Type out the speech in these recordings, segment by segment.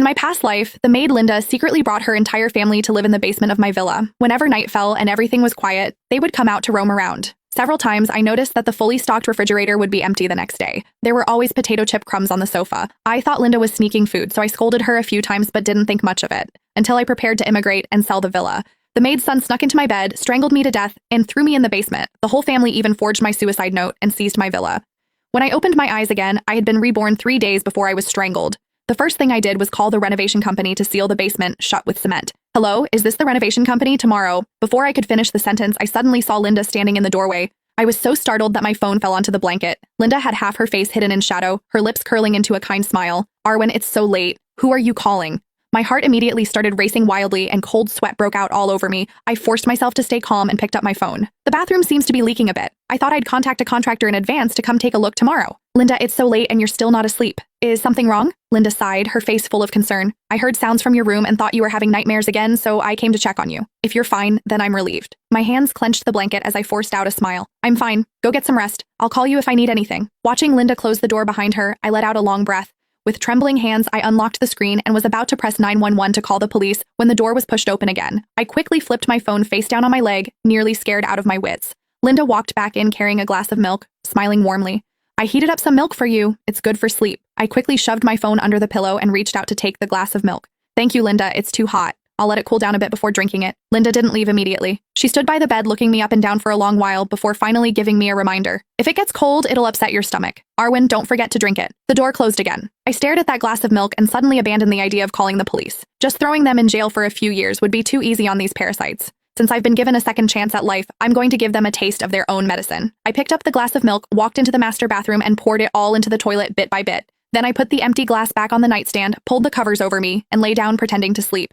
my past life, the maid Linda secretly brought her entire family to live in the basement of my villa. Whenever night fell and everything was quiet, they would come out to roam around. Several times, I noticed that the fully stocked refrigerator would be empty the next day. There were always potato chip crumbs on the sofa. I thought Linda was sneaking food, so I scolded her a few times but didn't think much of it, until I prepared to immigrate and sell the villa. The maid's son snuck into my bed, strangled me to death, and threw me in the basement. The whole family even forged my suicide note and seized my villa. When I opened my eyes again, I had been reborn 3 days before I was strangled. The first thing I did was call the renovation company to seal the basement shut with cement. "Hello, is this the renovation company? Tomorrow." Before I could finish the sentence, I suddenly saw Linda standing in the doorway. I was so startled that my phone fell onto the blanket. Linda had half her face hidden in shadow, her lips curling into a kind smile. "Arwen, it's so late. Who are you calling?" My heart immediately started racing wildly and cold sweat broke out all over me. I forced myself to stay calm and picked up my phone. "The bathroom seems to be leaking a bit. I thought I'd contact a contractor in advance to come take a look tomorrow." "Linda, it's so late and you're still not asleep. Is something wrong?" Linda sighed, her face full of concern. "I heard sounds from your room and thought you were having nightmares again, so I came to check on you. If you're fine, then I'm relieved." My hands clenched the blanket as I forced out a smile. "I'm fine. Go get some rest. I'll call you if I need anything." Watching Linda close the door behind her, I let out a long breath. With trembling hands, I unlocked the screen and was about to press 911 to call the police when the door was pushed open again. I quickly flipped my phone face down on my leg, nearly scared out of my wits. Linda walked back in carrying a glass of milk, smiling warmly. "I heated up some milk for you. It's good for sleep." I quickly shoved my phone under the pillow and reached out to take the glass of milk. "Thank you, Linda. It's too hot. I'll let it cool down a bit before drinking it." Linda didn't leave immediately. She stood by the bed looking me up and down for a long while before finally giving me a reminder. "If it gets cold, it'll upset your stomach. Arwen, don't forget to drink it." The door closed again. I stared at that glass of milk and suddenly abandoned the idea of calling the police. Just throwing them in jail for a few years would be too easy on these parasites. Since I've been given a second chance at life, I'm going to give them a taste of their own medicine. I picked up the glass of milk, walked into the master bathroom, and poured it all into the toilet bit by bit. Then I put the empty glass back on the nightstand, pulled the covers over me, and lay down pretending to sleep.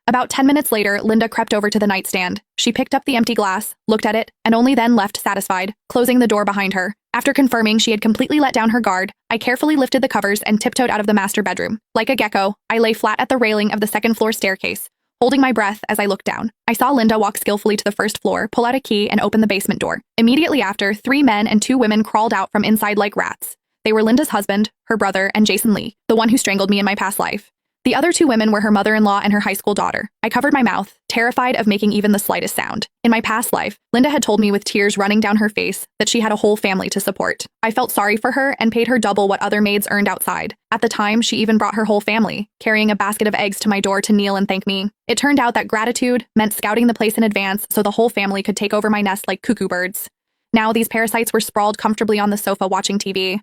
About 10 minutes later, Linda crept over to the nightstand. She picked up the empty glass, looked at it, and only then left satisfied, closing the door behind her. After confirming she had completely let down her guard, I carefully lifted the covers and tiptoed out of the master bedroom. Like a gecko, I lay flat at the railing of the second-floor staircase, holding my breath as I looked down. I saw Linda walk skillfully to the first floor, pull out a key, and open the basement door. Immediately after, 3 men and 2 women crawled out from inside like rats. They were Linda's husband, her brother, and Jason Lee, the one who strangled me in my past life. The other 2 women were her mother-in-law and her high school daughter. I covered my mouth, terrified of making even the slightest sound. In my past life, Linda had told me with tears running down her face that she had a whole family to support. I felt sorry for her and paid her double what other maids earned outside. At the time, she even brought her whole family, carrying a basket of eggs to my door to kneel and thank me. It turned out that gratitude meant scouting the place in advance so the whole family could take over my nest like cuckoo birds. Now these parasites were sprawled comfortably on the sofa watching TV.